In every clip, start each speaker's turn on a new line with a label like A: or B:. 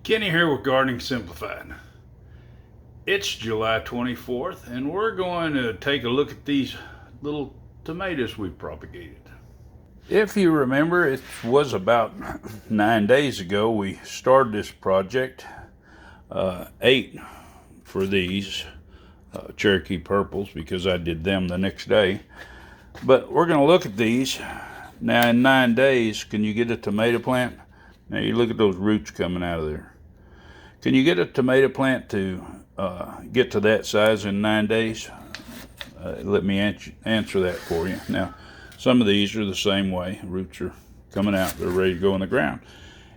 A: Kenny here with Gardening Simplified. It's July 24th and we're going to take a look at these little tomatoes we propagated. If you remember, it was about 9 days ago we started this project. 8 for these Cherokee purples because I did them the next day. But we're going to look at these. Now in 9 days, can you get a tomato plant? Now you look at those roots coming out of there. Can you get a tomato plant to get to that size in 9 days? Let me answer that for you. Now, some of these are the same way. Roots are coming out. They're ready to go in the ground.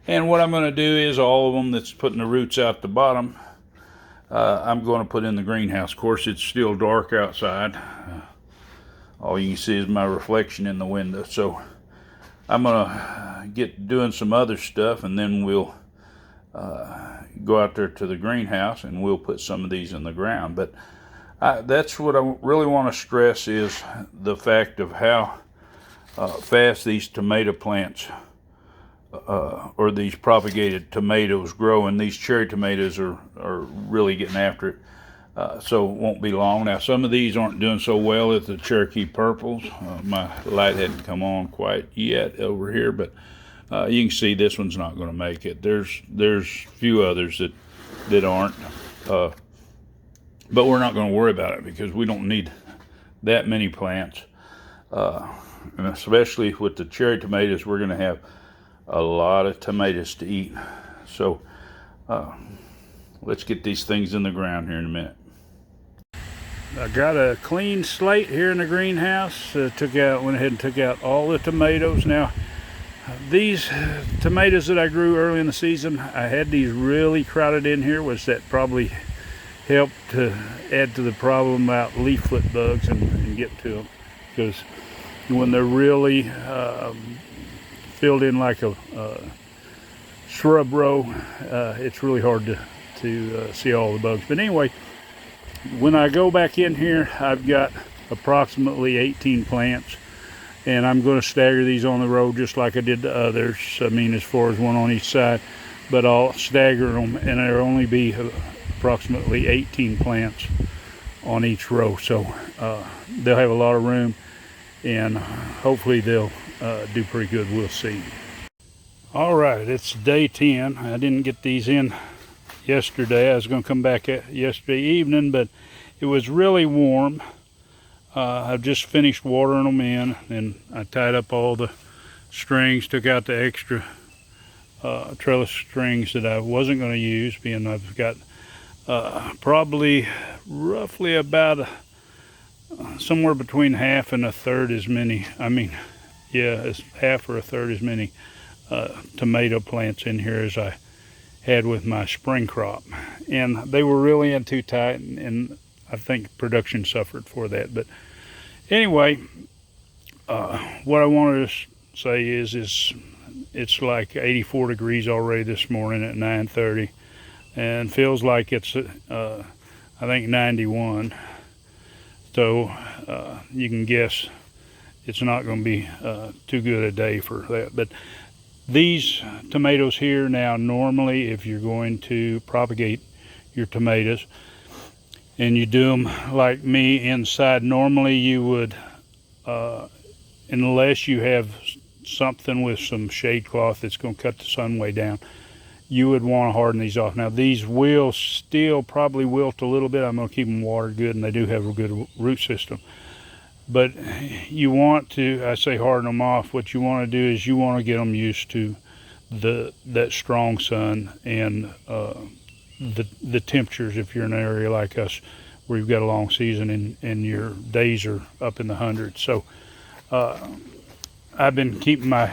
A: And what I'm going to do is all of them that's putting the roots out the bottom, I'm going to put in the greenhouse. Of course, it's still dark outside. All you can see is my reflection in the window. So I'm going to get doing some other stuff, and then we'll go out there to the greenhouse and we'll put some of these in the ground. But that's what I really want to stress is the fact of how fast these tomato plants or these propagated tomatoes grow, and these cherry tomatoes are really getting after it. So it won't be long. Now some of these aren't doing so well at the Cherokee purples. My light hadn't come on quite yet over here, but you can see this one's not going to make it. There's a few others that aren't, but we're not going to worry about it because we don't need that many plants. And especially with the cherry tomatoes, we're going to have a lot of tomatoes to eat. So let's get these things in the ground here in a minute. I got a clean slate here in the greenhouse. Went ahead and took out all the tomatoes. Now, these tomatoes that I grew early in the season, I had these really crowded in here, which that probably helped to add to the problem about leaf foot bugs and get to them. Because when they're really filled in like a shrub row, it's really hard to see all the bugs. But anyway, when I go back in here, I've got approximately 18 plants. And I'm going to stagger these on the row just like I did the others. I mean, as far as one on each side, but I'll stagger them, and there'll only be approximately 18 plants on each row. So they'll have a lot of room, and hopefully they'll do pretty good. We'll see. All right, it's day 10. I didn't get these in yesterday. I was going to come back yesterday evening, but it was really warm. I've just finished watering them in, and I tied up all the strings, took out the extra trellis strings that I wasn't going to use, being I've got probably roughly about somewhere between half and a third as many, it's half or a third as many tomato plants in here as I had with my spring crop. And they were really in too tight, and I think production suffered for that. But anyway, what I wanted to say is it's like 84 degrees already this morning at 9:30, and feels like it's I think 91. So you can guess it's not going to be too good a day for that. But these tomatoes here now, normally if you're going to propagate your tomatoes and you do them like me inside, normally you would, unless you have something with some shade cloth that's going to cut the sun way down, you would want to harden these off. Now these will still probably wilt a little bit. I'm going to keep them watered good, and they do have a good root system. But you want to, I say harden them off. What you want to do is you want to get them used to that strong sun and the temperatures. If you're in an area like us where you've got a long season and your days are up in the hundreds. So I've been keeping my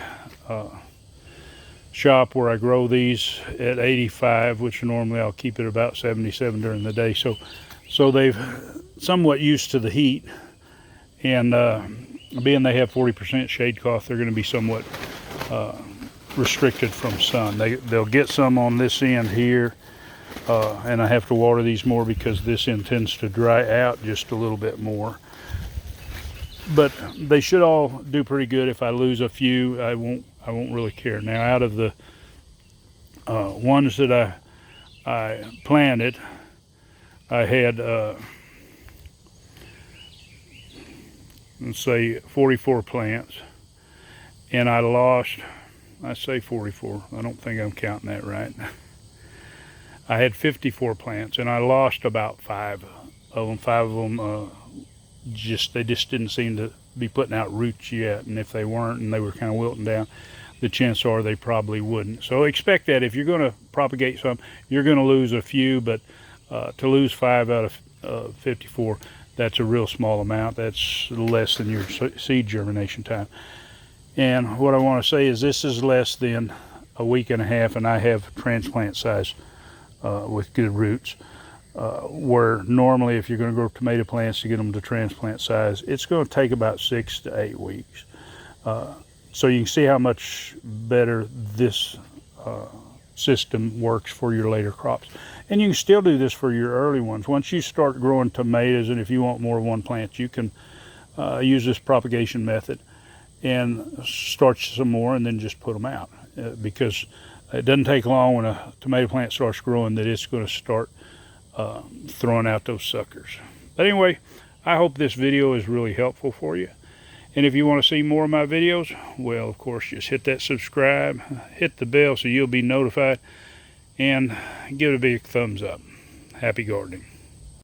A: shop where I grow these at 85, which normally I'll keep it about 77 during the day. So they've somewhat used to the heat, and being they have 40% shade cloth, they're going to be somewhat restricted from sun. They'll get some on this end here, and I have to water these more because this end tends to dry out just a little bit more. But they should all do pretty good. If I lose a few, I won't really care. Now, out of the ones that I planted, I had, let's say 44 plants, and I lost, I say 44, I don't think I'm counting that right. I had 54 plants, and I lost about 5 of them. 5 of them, they just didn't seem to be putting out roots yet, and if they weren't and they were kind of wilting down, the chances are they probably wouldn't. So expect that if you're going to propagate some, you're going to lose a few, but to lose 5 out of 54, that's a real small amount. That's less than your seed germination time. And what I want to say is this is less than a week and a half, and I have transplant size with good roots. Where normally if you're going to grow tomato plants to get them to transplant size, it's going to take about 6 to 8 weeks. So you can see how much better this system works for your later crops. And you can still do this for your early ones. Once you start growing tomatoes, and if you want more of one plant, you can use this propagation method and start some more and then just put them out. Because it doesn't take long when a tomato plant starts growing that it's going to start throwing out those suckers. But anyway, I hope this video is really helpful for you. And if you want to see more of my videos, well, of course, just hit that subscribe, hit the bell so you'll be notified, and give it a big thumbs up. Happy gardening.